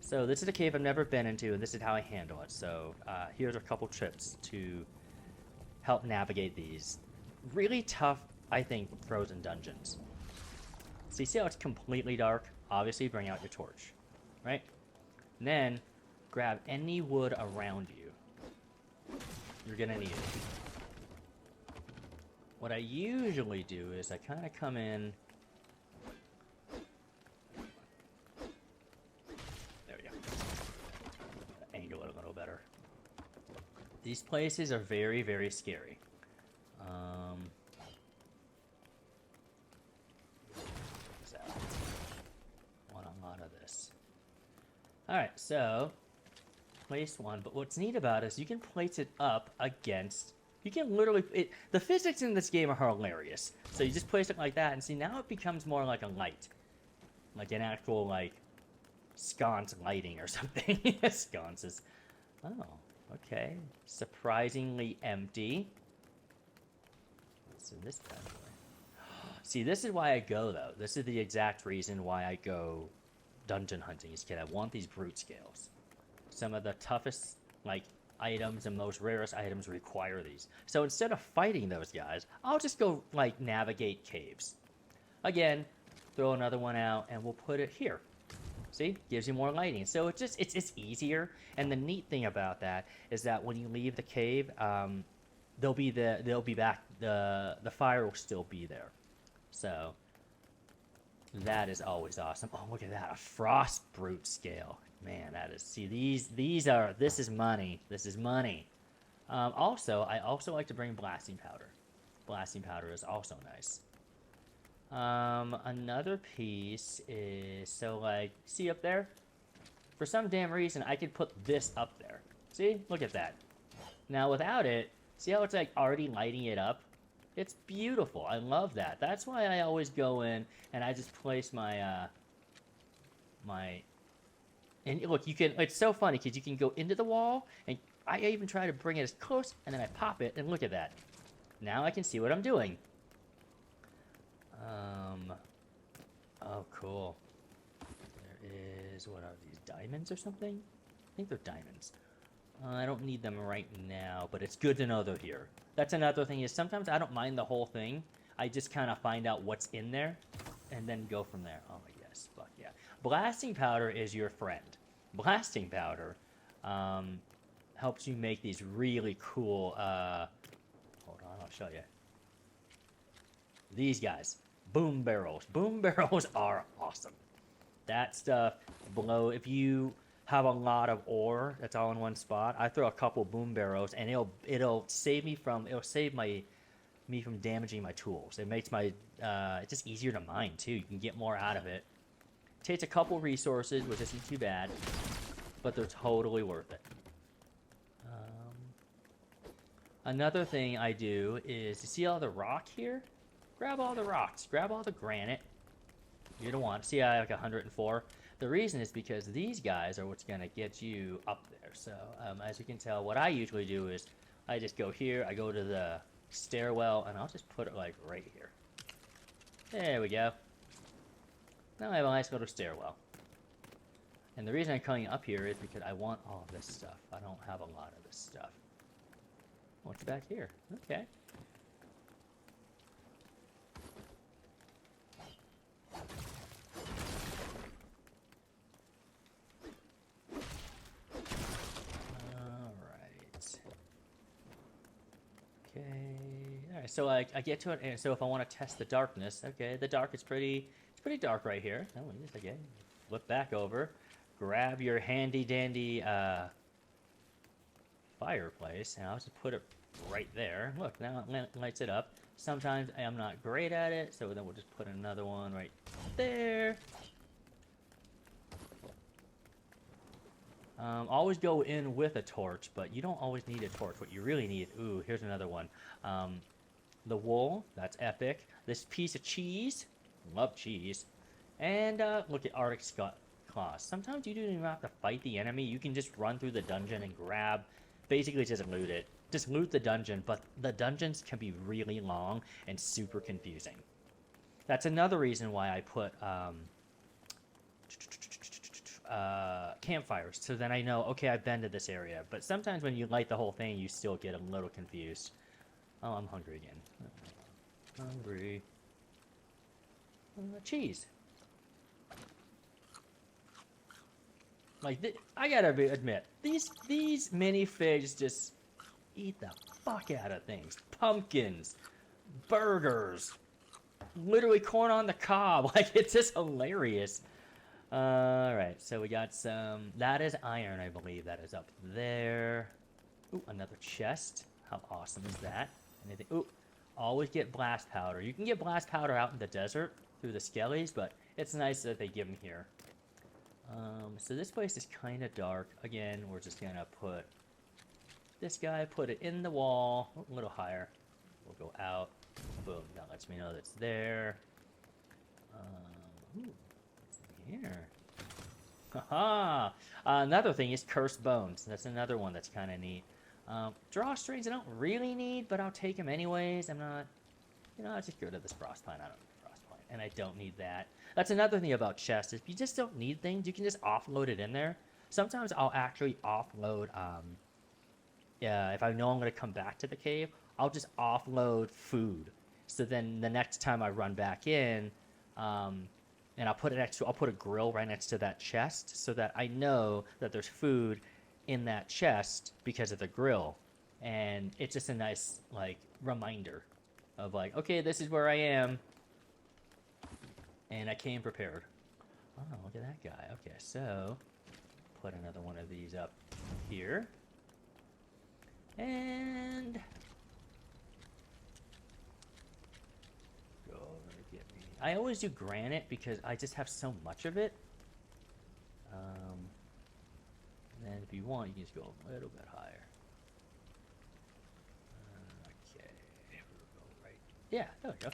So this is a cave I've never been into, and this is how I handle it. So here's a couple tips to help navigate these really tough, I think, frozen dungeons. So you see how it's completely dark? Obviously, bring out your torch, right? And then grab any wood around you. You're gonna need it. What I usually do is I kind of come in. There we go. Angle it a little better. These places are very, very scary. So, want a lot of this. Alright, so place one, but what's neat about it is you can place it up against. You can literally. The physics in this game are hilarious. So you just place it like that, and see, now it becomes more like a light. Like an actual, like, sconce lighting or something. Sconces. Oh, okay. Surprisingly empty. What's in this bad boy? See, this is why I go, though. This is the exact reason why I go dungeon hunting, is because I want these brute scales. Some of the toughest, like, items and most rarest items require these. So instead of fighting those guys, I'll just go, like, navigate caves. Again, throw another one out, and we'll put it here. See? Gives you more lighting. So it's easier. And the neat thing about that is that when you leave the cave, they'll be back. The fire will still be there. So that is always awesome. Oh, look at that. A frost brute scale. Man, that is... See, this is money. This is money. Also, I also like to bring blasting powder. Blasting powder is also nice. Another piece is... So, like, see up there? For some damn reason, I could put this up there. See? Look at that. Now, without it, see how it's, like, already lighting it up? It's beautiful. I love that. That's why I always go in and I just place my, And look, you can... It's so funny, because you can go into the wall, and I even try to bring it as close, and then I pop it, and look at that. Now I can see what I'm doing. Oh, cool. There is... What are these? Diamonds or something? I think they're diamonds. I don't need them right now, but it's good to know they're here. That's another thing, is sometimes I don't mind the whole thing. I just kind of find out what's in there, and then go from there. Oh, yes. Fuck yeah. Blasting powder is your friend. Blasting powder helps you make these really cool... hold on, I'll show you. These guys. Boom barrels. Boom barrels are awesome. That stuff blow... If you have a lot of ore that's all in one spot, I throw a couple boom barrels, and it'll save me from... It'll save me from damaging my tools. It makes my... it's just easier to mine, too. You can get more out of it. Takes a couple resources, which isn't too bad, but they're totally worth it. Another thing I do is, you see all the rock here? Grab all the rocks. Grab all the granite. You're gonna want. See, I have like 104. The reason is because these guys are what's gonna get you up there. So, as you can tell, what I usually do is I just go here. I go to the stairwell, and I'll just put it like right here. There we go. Now I have a nice little stairwell. And the reason I'm coming up here is because I want all of this stuff. I don't have a lot of this stuff. What's back here? Okay. Alright. Okay. Alright, so I get to it, and so if I want to test the darkness, okay, the dark is pretty dark right here. Oh, just again, flip back over, grab your handy dandy fireplace, and I'll just put it right there. Look, now it lights it up. Sometimes I'm not great at it, so then we'll just put another one right there. Always go in with a torch, but you don't always need a torch. What you really need, ooh, here's another one. The wool, that's epic. This piece of cheese, love cheese. And look at Arctic Claws. Sometimes you don't even have to fight the enemy. You can just run through the dungeon and grab, basically just loot it. Just loot the dungeon, but the dungeons can be really long and super confusing. That's another reason why I put campfires, so then I know, okay, I've been to this area. But sometimes when you light the whole thing, you still get a little confused. Oh, I'm hungry again. Hungry. Cheese. Like, I gotta admit, these minifigs just eat the fuck out of things. Pumpkins, burgers, literally corn on the cob. Like, it's just hilarious. Alright, so we got some... That is iron, I believe. That is up there. Ooh, another chest. How awesome is that? Anything? Ooh, always get blast powder. You can get blast powder out in the desert through the skellies, but it's nice that they give them here. So this place is kind of dark. Again, we're just gonna put this guy, put it in the wall, a little higher. We'll go out. Boom, that lets me know that's there. Ooh, what's in here? Haha! Another thing is cursed bones. That's another one that's kind of neat. Drawstrings I don't really need, but I'll take them anyways. I'm not, I'll just go to this frost pine. I don't need frost pine, and I don't need that. That's another thing about chests. If you just don't need things, you can just offload it in there. Sometimes I'll actually offload, if I know I'm going to come back to the cave, I'll just offload food. So then the next time I run back in, and I'll put a grill right next to that chest so that I know that there's food in that chest because of the grill. And it's just a nice, like, reminder of, like, okay, this is where I am. And I came prepared. Oh, look at that guy. Okay, so put another one of these up here. And go over and get me. I always do granite because I just have so much of it. And then if you want, you can just go a little bit higher. Okay, we'll go right. Yeah, there we go.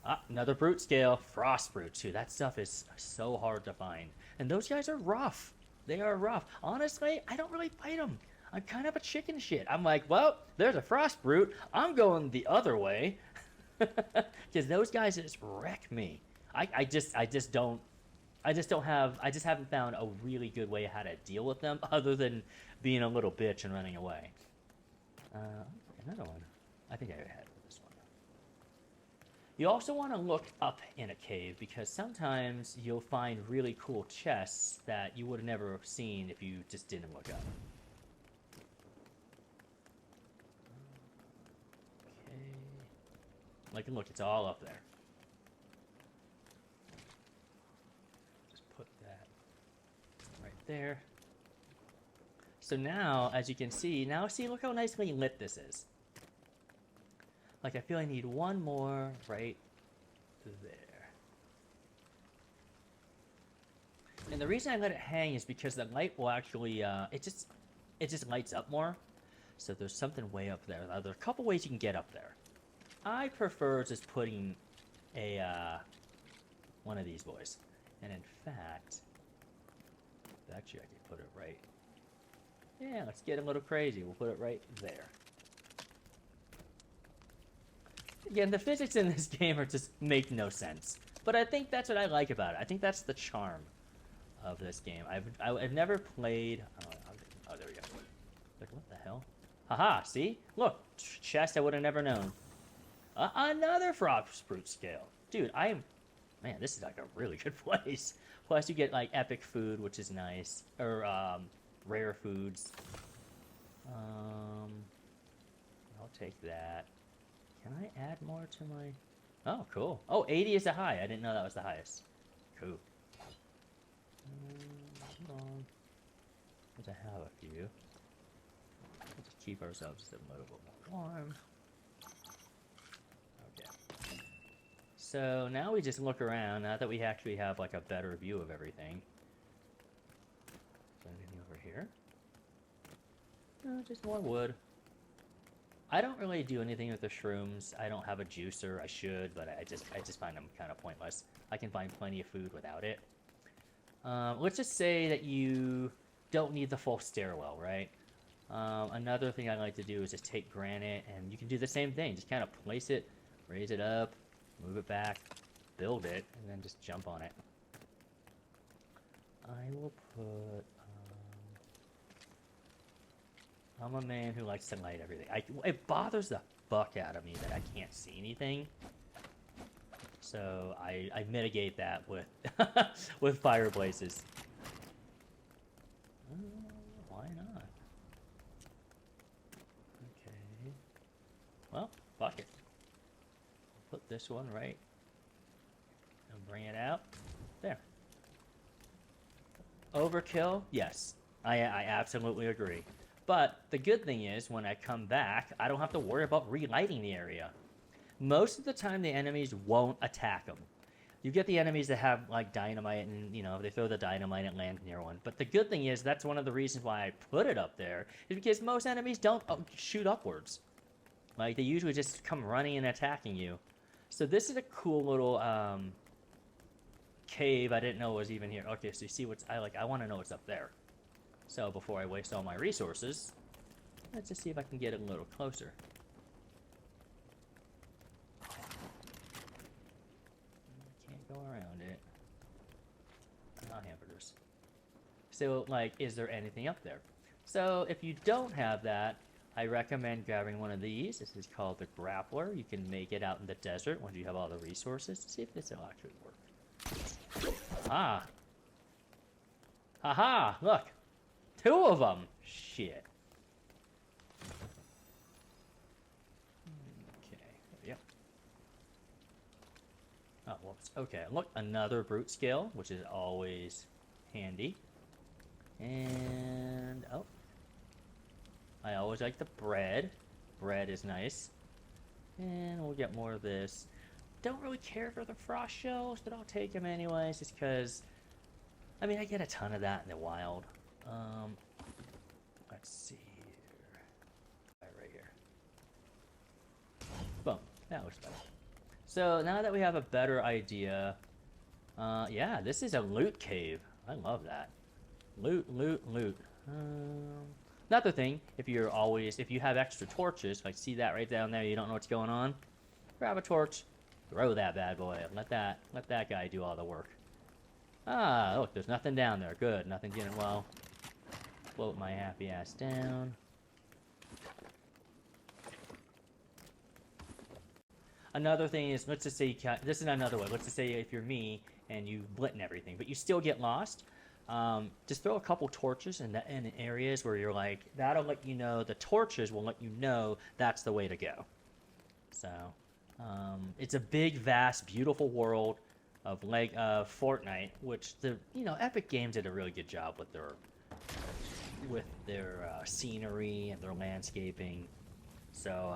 Ah, another brute scale. Frost brute, too. That stuff is so hard to find. And those guys are rough. They are rough. Honestly, I don't really fight them. I'm kind of a chicken shit. I'm like, well, there's a frost brute. I'm going the other way. Because those guys just wreck me. I just haven't found a really good way how to deal with them other than being a little bitch and running away. Another one. I think I had this one. You also want to look up in a cave because sometimes you'll find really cool chests that you would have never seen if you just didn't look up. Okay. Like, look, it's all up there. Just put that right there. So now, as you can see, look how nicely lit this is. Like, I feel I need one more right there. And the reason I let it hang is because the light will actually, it just lights up more. So there's something way up there. Now, there are a couple ways you can get up there. I prefer just putting a, one of these boys. And in fact, actually I can put it right. Yeah, let's get a little crazy. We'll put it right there. Again, the physics in this game are just make no sense. But I think that's what I like about it. I think that's the charm of this game. I've never played... Oh, there we go. Like, what the hell? Haha, see? Look, chest I would have never known. Another frost brute scale. Dude, man, this is like a really good place. Plus you get like epic food, which is nice. Or, rare foods. I'll take that. Can I add more to my... Oh, cool. Oh, 80 is the high. I didn't know that was the highest. Cool. Hold on. Let's have a few. Let's just keep ourselves just a little bit more warm. Okay. So now we just look around, now that we actually have like a better view of everything. Is there anything over here? No, just more wood. I don't really do anything with the shrooms. I don't have a juicer. I should, but I just find them kind of pointless. I can find plenty of food without it. Let's just say that you don't need the full stairwell, right? Another thing I like to do is just take granite, and you can do the same thing. Just kind of place it, raise it up, move it back. build it and then just jump on it. I will put... I'm a man who likes to light everything. It bothers the fuck out of me that I can't see anything. So I mitigate that with with fireplaces. Why not? Okay. Well, fuck it. Put this one right. And bring it out. There. Overkill? Yes. I absolutely agree. But the good thing is, when I come back, I don't have to worry about relighting the area. Most of the time, the enemies won't attack them. You get the enemies that have, like, dynamite, and, you know, they throw the dynamite and land near one. But the good thing is, that's one of the reasons why I put it up there, is because most enemies don't shoot upwards. Like, they usually just come running and attacking you. So this is a cool little, cave I didn't know was even here. Okay, so you see what's... I want to know what's up there. So before I waste all my resources, let's just see if I can get it a little closer. Can't go around it. Not hamburgers. So, like, is there anything up there? So, if you don't have that, I recommend grabbing one of these. This is called the grappler. You can make it out in the desert once you have all the resources. See if this will actually work. Ah! Haha! Look! 2 of them! Shit. Okay, there we go. Oh, whoops. Okay, look, another brute scale, which is always handy. And, oh. I always like the bread. Bread is nice. And we'll get more of this. Don't really care for the frost shells, but I'll take them anyways, just because, I mean, I get a ton of that in the wild. Let's see here. Right here. Boom. That looks better. So now that we have a better idea, yeah, this is a loot cave. I love that. Loot, loot, loot. Another thing, if you have extra torches, like see that right down there, you don't know what's going on, grab a torch, throw that bad boy, let that guy do all the work. Ah, look, there's nothing down there. Good, nothing getting well. Float my happy ass down. Another thing is, let's just say, this is another way. Let's just say if you're me and you blit and everything, but you still get lost. Just throw a couple torches in areas where you're like, that'll let you know, the torches will let you know that's the way to go. So, it's a big, vast, beautiful world of Fortnite, which Epic Games did a really good job with their scenery and their landscaping. So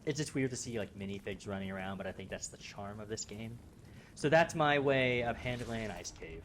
it's just weird to see like minifigs running around, but I think that's the charm of this game. So that's my way of handling an ice cave.